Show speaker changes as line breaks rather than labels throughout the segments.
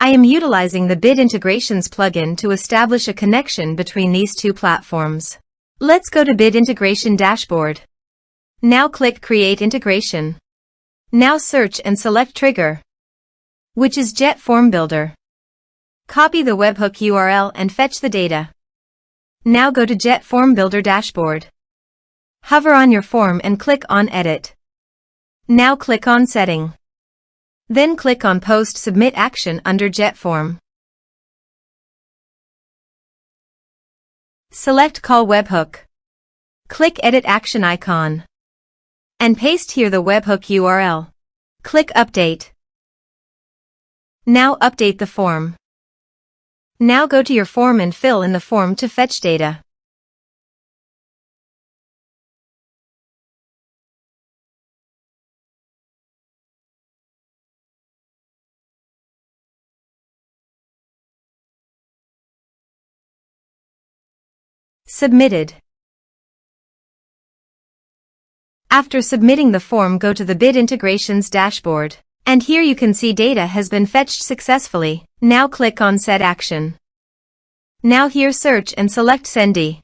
I am utilizing the Bid Integrations plugin to establish a connection between these two platforms. Let's go to Bid Integration Dashboard. Now click Create Integration. Now search and select Trigger, which is JetFormBuilder. Copy the webhook URL and fetch the data. Now go to JetFormBuilder Dashboard. Hover on your form and click on Edit. Now click on Setting. Then click on Post Submit Action under JetForm. Select Call Webhook. Click Edit Action icon. And paste here the webhook URL. Click Update. Now update the form. Now go to your form and fill in the form to fetch data. Submitted. After submitting the form, go to the Bid Integrations dashboard. And here you can see data has been fetched successfully. Now click on Set Action. Now here search and select Sendy.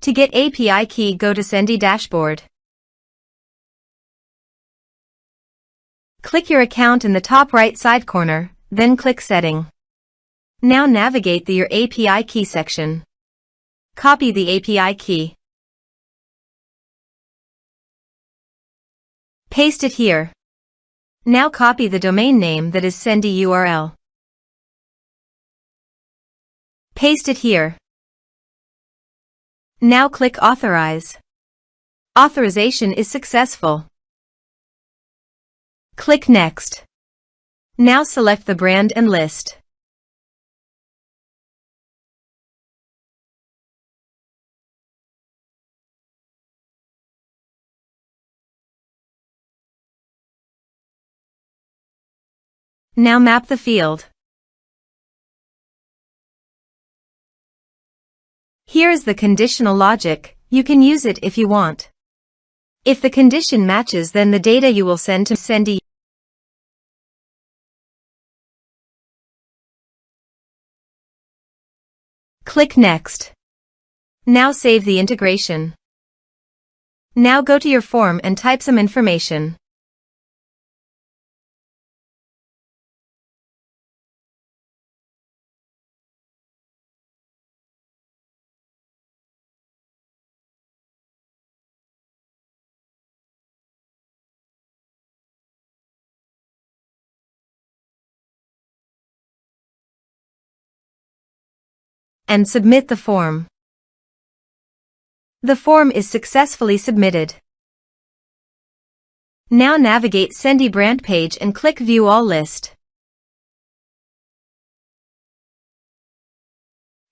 To get API key, go to Sendy dashboard. Click your account in the top right side corner, then click Setting. Now navigate to your API key section. Copy the API key. Paste it here. Now copy the domain name that is Sendy URL. Paste it here. Now click Authorize. Authorization is successful. Click Next. Now select the brand and list. Now map the field. Here is the conditional logic. You can use it if you want. If the condition matches, then the data you will send to Sendy. Click Next. Now save the integration. Now go to your form and type some information. And submit the form. The form is successfully submitted. Now navigate Sendy brand page and click View All List.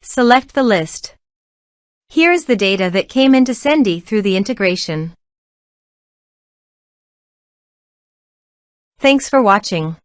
Select the list. Here is the data that came into Sendy through the integration. Thanks for watching.